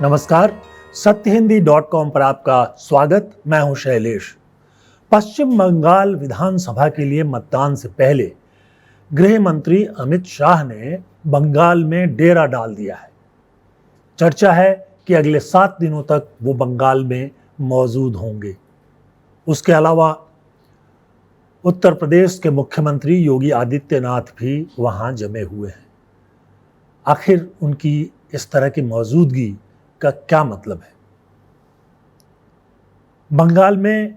नमस्कार, सत्यहिंदी.com पर आपका स्वागत। मैं हूं शैलेश। पश्चिम बंगाल विधानसभा के लिए मतदान से पहले गृह मंत्री अमित शाह ने बंगाल में डेरा डाल दिया है। चर्चा है कि अगले 7 दिनों तक वो बंगाल में मौजूद होंगे। उसके अलावा उत्तर प्रदेश के मुख्यमंत्री योगी आदित्यनाथ भी वहां जमे हुए हैं। आखिर उनकी इस तरह की मौजूदगी का क्या मतलब है? बंगाल में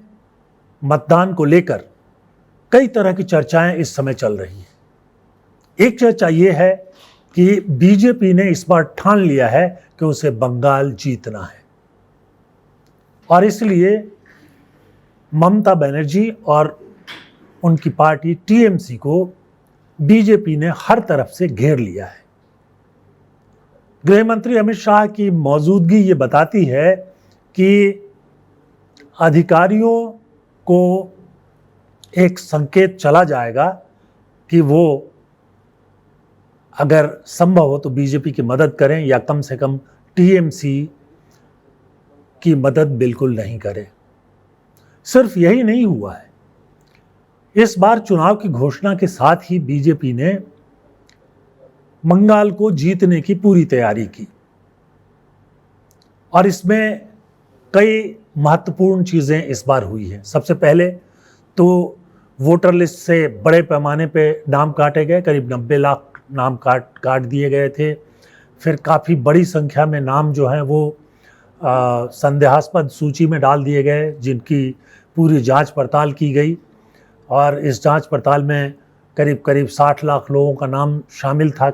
मतदान को लेकर कई तरह की चर्चाएं इस समय चल रही हैं। एक चर्चा ये है कि बीजेपी ने इस बार ठान लिया है कि उसे बंगाल जीतना है और इसलिए ममता बनर्जी और उनकी पार्टी टीएमसी को बीजेपी ने हर तरफ से घेर लिया है। गृह मंत्री अमित शाह की मौजूदगी ये बताती है कि अधिकारियों को एक संकेत चला जाएगा कि वो अगर संभव हो तो बीजेपी की मदद करें या कम से कम टीएमसी की मदद बिल्कुल नहीं करें। सिर्फ यही नहीं हुआ है, इस बार चुनाव की घोषणा के साथ ही बीजेपी ने बंगाल को जीतने की पूरी तैयारी की और इसमें कई महत्वपूर्ण चीज़ें इस बार हुई हैं। सबसे पहले तो वोटर लिस्ट से बड़े पैमाने पे नाम काटे गए, करीब 90 लाख नाम काट दिए गए थे। फिर काफ़ी बड़ी संख्या में नाम जो हैं वो संदेहास्पद सूची में डाल दिए गए, जिनकी पूरी जांच पड़ताल की गई और इस जांच पड़ताल में करीब 60 लाख लोगों का नाम शामिल था।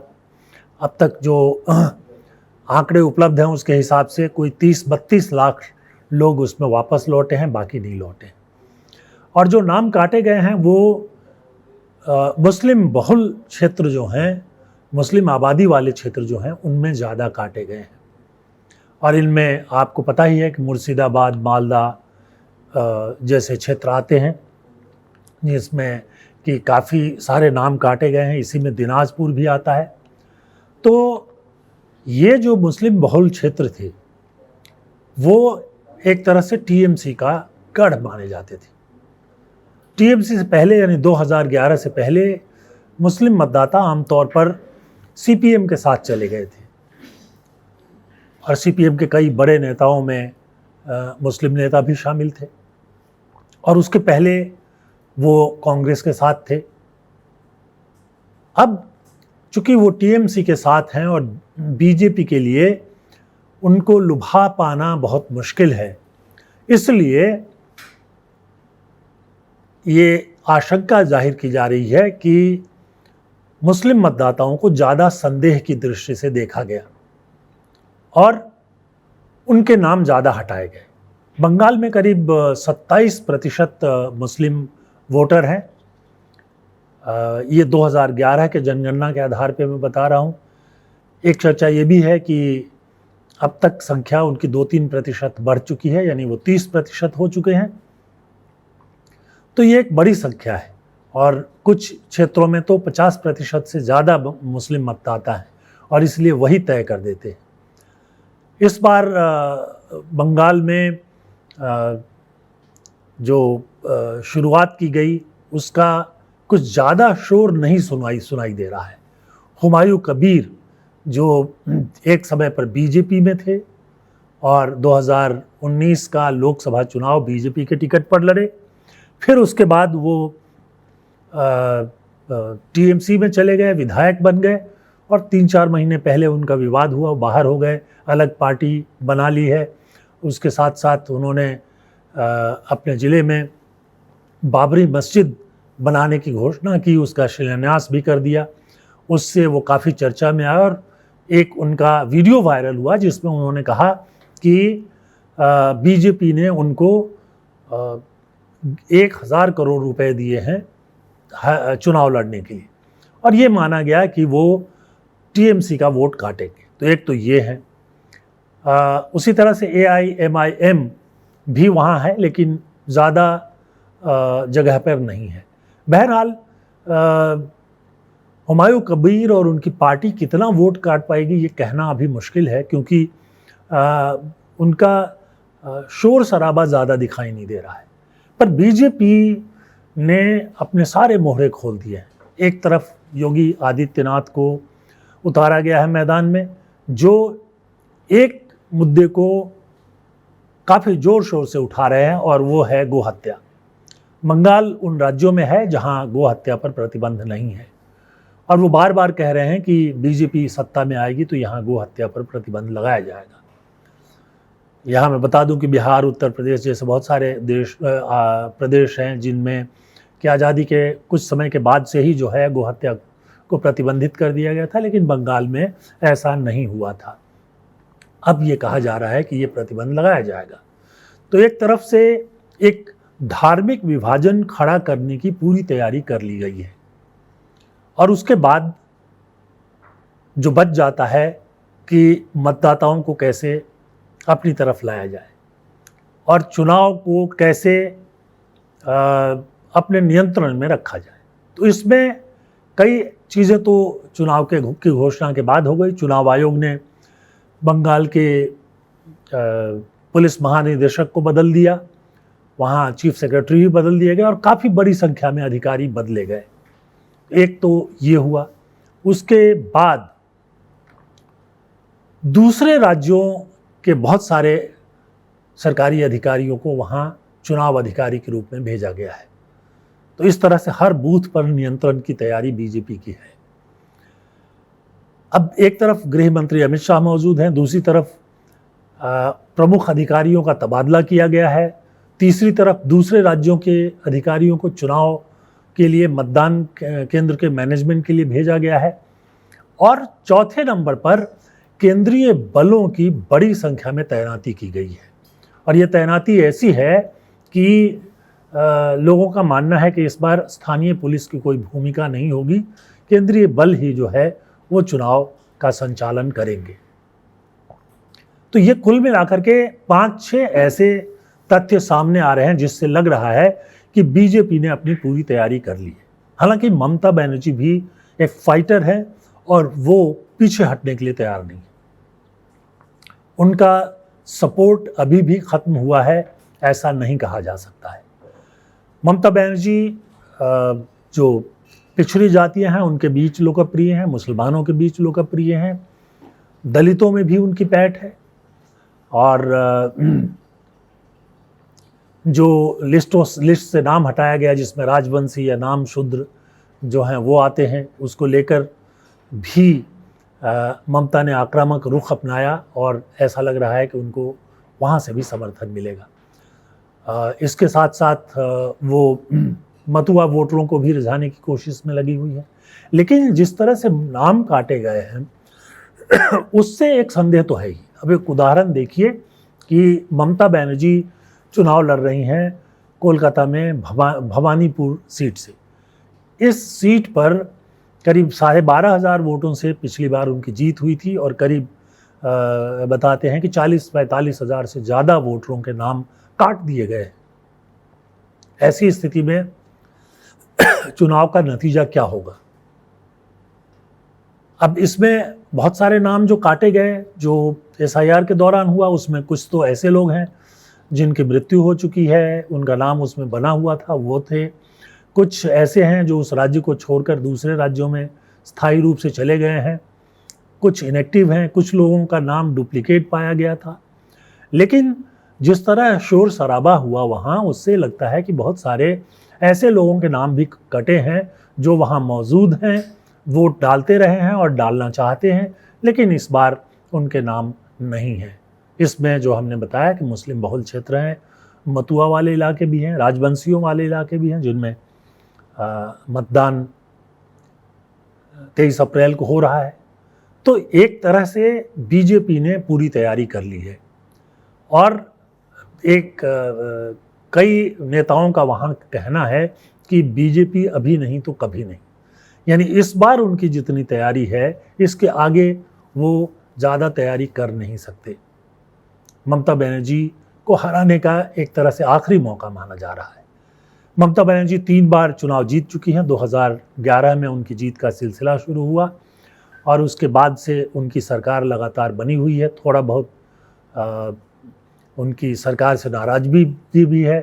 अब तक जो आंकड़े उपलब्ध हैं उसके हिसाब से कोई 30-32 लाख लोग उसमें वापस लौटे हैं, बाकी नहीं लौटे। और जो नाम काटे गए हैं वो मुस्लिम बहुल क्षेत्र जो हैं, मुस्लिम आबादी वाले क्षेत्र जो हैं, उनमें ज़्यादा काटे गए हैं। और इनमें आपको पता ही है कि मुर्शिदाबाद, मालदा जैसे क्षेत्र आते हैं, जिसमें कि काफ़ी सारे नाम काटे गए हैं। इसी में दिनाजपुर भी आता है। तो ये जो मुस्लिम बहुल क्षेत्र थे वो एक तरह से टीएमसी का गढ़ माने जाते थे। टीएमसी से पहले यानी 2011 से पहले मुस्लिम मतदाता आमतौर पर सीपीएम के साथ चले गए थे और सीपीएम के कई बड़े नेताओं में मुस्लिम नेता भी शामिल थे और उसके पहले वो कांग्रेस के साथ थे। अब चूंकि वो टीएमसी के साथ हैं और बीजेपी के लिए उनको लुभा पाना बहुत मुश्किल है, इसलिए ये आशंका जाहिर की जा रही है कि मुस्लिम मतदाताओं को ज़्यादा संदेह की दृष्टि से देखा गया और उनके नाम ज़्यादा हटाए गए। बंगाल में करीब 27% मुस्लिम वोटर हैं। ये 2011 के जनगणना के आधार पे मैं बता रहा हूँ। एक चर्चा ये भी है कि अब तक संख्या उनकी 2-3% बढ़ चुकी है, यानी वो 30% हो चुके हैं। तो ये एक बड़ी संख्या है और कुछ क्षेत्रों में तो 50% से ज़्यादा मुस्लिम मतदाता हैं और इसलिए वही तय कर देते हैं। इस बार बंगाल में जो शुरुआत की गई उसका कुछ ज़्यादा शोर नहीं सुनाई दे रहा है। हुमायूं कबीर जो एक समय पर बीजेपी में थे और 2019 का लोकसभा चुनाव बीजेपी के टिकट पर लड़े, फिर उसके बाद वो टीएमसी में चले गए, विधायक बन गए और 3-4 महीने पहले उनका विवाद हुआ, बाहर हो गए, अलग पार्टी बना ली है। उसके साथ साथ उन्होंने अपने ज़िले में बाबरी मस्जिद बनाने की घोषणा की, उसका शिलान्यास भी कर दिया। उससे वो काफ़ी चर्चा में आया और एक उनका वीडियो वायरल हुआ जिसमें उन्होंने कहा कि बीजेपी ने उनको 1000 करोड़ रुपए दिए हैं चुनाव लड़ने के लिए और ये माना गया कि वो टीएमसी का वोट काटेंगे। तो एक तो ये है। उसी तरह से AIMIM भी वहाँ है लेकिन ज़्यादा जगह पर नहीं है। बहरहाल हुमायूं कबीर और उनकी पार्टी कितना वोट काट पाएगी ये कहना अभी मुश्किल है, क्योंकि उनका शोर शराबा ज़्यादा दिखाई नहीं दे रहा है। पर बीजेपी ने अपने सारे मोहरे खोल दिए हैं। एक तरफ योगी आदित्यनाथ को उतारा गया है मैदान में, जो एक मुद्दे को काफ़ी ज़ोर शोर से उठा रहे हैं, और वो है गो हत्या। बंगाल उन राज्यों में है जहां गो हत्या पर प्रतिबंध नहीं है, और वो बार बार कह रहे हैं कि बीजेपी सत्ता में आएगी तो यहाँ गो हत्या पर प्रतिबंध लगाया जाएगा। यहाँ मैं बता दूं कि बिहार, उत्तर प्रदेश जैसे बहुत सारे प्रदेश हैं जिनमें कि आज़ादी के कुछ समय के बाद से ही जो है गो हत्या को प्रतिबंधित कर दिया गया था, लेकिन बंगाल में ऐसा नहीं हुआ था। अब ये कहा जा रहा है कि ये प्रतिबंध लगाया जाएगा। तो एक तरफ से एक धार्मिक विभाजन खड़ा करने की पूरी तैयारी कर ली गई है, और उसके बाद जो बच जाता है कि मतदाताओं को कैसे अपनी तरफ लाया जाए और चुनाव को कैसे अपने नियंत्रण में रखा जाए। तो इसमें कई चीज़ें तो चुनाव की घोषणा के बाद हो गई। चुनाव आयोग ने बंगाल के पुलिस महानिदेशक को बदल दिया, वहाँ चीफ सेक्रेटरी भी बदल दिए गए, और काफ़ी बड़ी संख्या में अधिकारी बदले गए। एक तो ये हुआ। उसके बाद दूसरे राज्यों के बहुत सारे सरकारी अधिकारियों को वहाँ चुनाव अधिकारी के रूप में भेजा गया है। तो इस तरह से हर बूथ पर नियंत्रण की तैयारी बीजेपी की है। अब एक तरफ गृह मंत्री अमित शाह मौजूद हैं, दूसरी तरफ प्रमुख अधिकारियों का तबादला किया गया है, तीसरी तरफ दूसरे राज्यों के अधिकारियों को चुनाव के लिए मतदान केंद्र के मैनेजमेंट के लिए भेजा गया है, और चौथे नंबर पर केंद्रीय बलों की बड़ी संख्या में तैनाती की गई है। और ये तैनाती ऐसी है कि लोगों का मानना है कि इस बार स्थानीय पुलिस की कोई भूमिका नहीं होगी, केंद्रीय बल ही जो है वो चुनाव का संचालन करेंगे। तो ये कुल मिलाकर के 5-6 ऐसे तथ्य सामने आ रहे हैं जिससे लग रहा है कि बीजेपी ने अपनी पूरी तैयारी कर ली है। हालांकि ममता बनर्जी भी एक फाइटर है और वो पीछे हटने के लिए तैयार नहीं है। उनका सपोर्ट अभी भी खत्म हुआ है ऐसा नहीं कहा जा सकता है। ममता बनर्जी जो पिछड़ी जातियां हैं उनके बीच लोकप्रिय हैं, मुसलमानों के बीच लोकप्रिय हैं, दलितों में भी उनकी पैठ है, और जो लिस्ट से नाम हटाया गया जिसमें राजवंशी या नाम शूद्र जो हैं वो आते हैं, उसको लेकर भी ममता ने आक्रामक रुख अपनाया, और ऐसा लग रहा है कि उनको वहाँ से भी समर्थन मिलेगा। इसके साथ साथ वो मतुआ वोटरों को भी रिझाने की कोशिश में लगी हुई है। लेकिन जिस तरह से नाम काटे गए हैं उससे एक संदेह तो है ही। अब एक उदाहरण देखिए कि ममता बनर्जी चुनाव लड़ रही हैं कोलकाता में भवानीपुर सीट से। इस सीट पर करीब 12,500 वोटों से पिछली बार उनकी जीत हुई थी, और करीब बताते हैं कि 40-45 हज़ार से ज़्यादा वोटरों के नाम काट दिए गए। ऐसी स्थिति में चुनाव का नतीजा क्या होगा? अब इसमें बहुत सारे नाम जो काटे गए, जो SIR के दौरान हुआ, उसमें कुछ तो ऐसे लोग हैं जिनकी मृत्यु हो चुकी है, उनका नाम उसमें बना हुआ था, वो थे। कुछ ऐसे हैं जो उस राज्य को छोड़कर दूसरे राज्यों में स्थायी रूप से चले गए हैं, कुछ इनएक्टिव हैं, कुछ लोगों का नाम डुप्लीकेट पाया गया था। लेकिन जिस तरह शोर शराबा हुआ वहाँ, उससे लगता है कि बहुत सारे ऐसे लोगों के नाम भी कटे हैं जो वहाँ मौजूद हैं, वोट डालते रहे हैं और डालना चाहते हैं, लेकिन इस बार उनके नाम नहीं हैं। इसमें जो हमने बताया कि मुस्लिम बहुल क्षेत्र हैं, मतुआ वाले इलाके भी हैं, राजवंशियों वाले इलाके भी हैं, जिनमें मतदान 23 अप्रैल को हो रहा है। तो एक तरह से बीजेपी ने पूरी तैयारी कर ली है, और कई नेताओं का वहाँ कहना है कि बीजेपी अभी नहीं तो कभी नहीं, यानी इस बार उनकी जितनी तैयारी है इसके आगे वो ज़्यादा तैयारी कर नहीं सकते। ममता बनर्जी को हराने का एक तरह से आखिरी मौका माना जा रहा है। ममता बनर्जी 3 बार चुनाव जीत चुकी हैं। 2011 में उनकी जीत का सिलसिला शुरू हुआ, और उसके बाद से उनकी सरकार लगातार बनी हुई है। थोड़ा बहुत उनकी सरकार से नाराजगी भी है।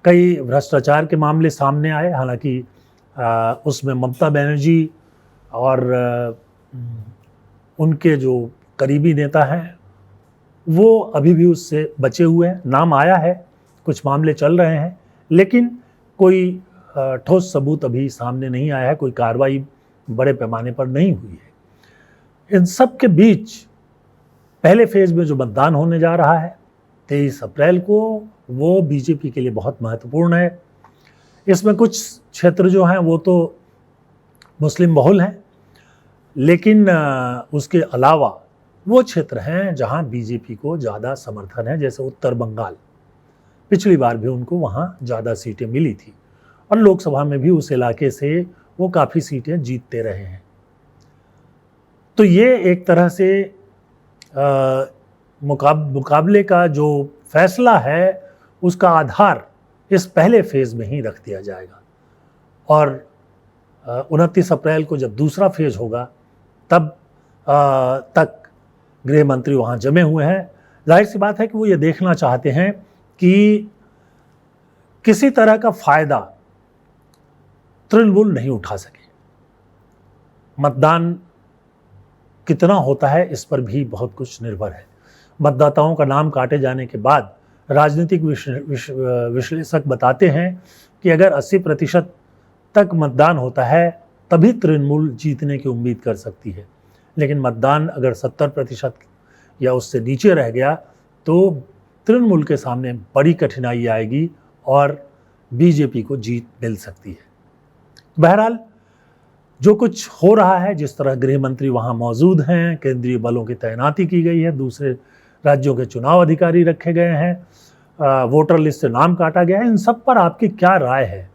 कई भ्रष्टाचार के मामले सामने आए, हालांकि उसमें ममता बनर्जी और उनके जो करीबी नेता हैं वो अभी भी उससे बचे हुए हैं। नाम आया है, कुछ मामले चल रहे हैं, लेकिन कोई ठोस सबूत अभी सामने नहीं आया है, कोई कार्रवाई बड़े पैमाने पर नहीं हुई है। इन सब के बीच पहले फेज में जो मतदान होने जा रहा है 23 अप्रैल को, वो बीजेपी के लिए बहुत महत्वपूर्ण है। इसमें कुछ क्षेत्र जो हैं वो तो मुस्लिम बहुल हैं, लेकिन उसके अलावा वो क्षेत्र हैं जहां बीजेपी को ज़्यादा समर्थन है, जैसे उत्तर बंगाल। पिछली बार भी उनको वहां ज़्यादा सीटें मिली थी और लोकसभा में भी उस इलाके से वो काफ़ी सीटें जीतते रहे हैं। तो ये एक तरह से मुकाबले का जो फैसला है उसका आधार इस पहले फेज में ही रख दिया जाएगा और 29 अप्रैल को जब दूसरा फेज होगा तब तक गृह मंत्री वहाँ जमे हुए हैं। जाहिर सी बात है कि वो ये देखना चाहते हैं कि किसी तरह का फ़ायदा तृणमूल नहीं उठा सके। मतदान कितना होता है इस पर भी बहुत कुछ निर्भर है। मतदाताओं का नाम काटे जाने के बाद राजनीतिक विश्लेषक बताते हैं कि अगर 80% तक मतदान होता है तभी तृणमूल जीतने की उम्मीद कर सकती है, लेकिन मतदान अगर 70% या उससे नीचे रह गया तो तृणमूल के सामने बड़ी कठिनाई आएगी और बीजेपी को जीत मिल सकती है। बहरहाल जो कुछ हो रहा है, जिस तरह गृह मंत्री वहाँ मौजूद हैं, केंद्रीय बलों की तैनाती की गई है, दूसरे राज्यों के चुनाव अधिकारी रखे गए हैं, वोटर लिस्ट से नाम काटा गया है, इन सब पर आपकी क्या राय है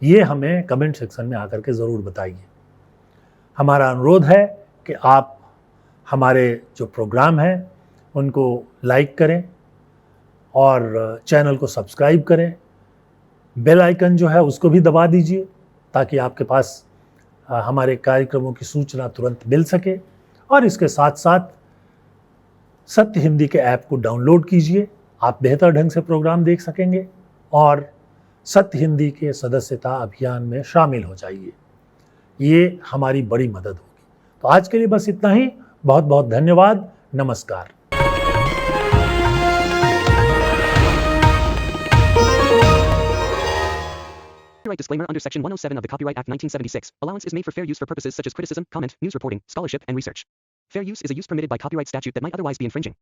ये हमें कमेंट सेक्शन में आकर के ज़रूर बताइए। हमारा अनुरोध है कि आप हमारे जो प्रोग्राम हैं उनको लाइक करें और चैनल को सब्सक्राइब करें, बेल आइकन जो है उसको भी दबा दीजिए ताकि आपके पास हमारे कार्यक्रमों की सूचना तुरंत मिल सके। और इसके साथ साथ सत्य हिंदी के ऐप को डाउनलोड कीजिए, आप बेहतर ढंग से प्रोग्राम देख सकेंगे और सत्य हिंदी के सदस्यता अभियान में शामिल हो जाइए, ये हमारी बड़ी मदद होगी। तो आज के लिए बस इतना ही। बहुत बहुत धन्यवाद। नमस्कार। Copyright disclaimer under Section 107 of the Copyright Act 1976. Allowance is made for fair use for purposes such as criticism, comment, news reporting, scholarship, and research. Fair use is a use permitted by copyright statute that might otherwise be infringing.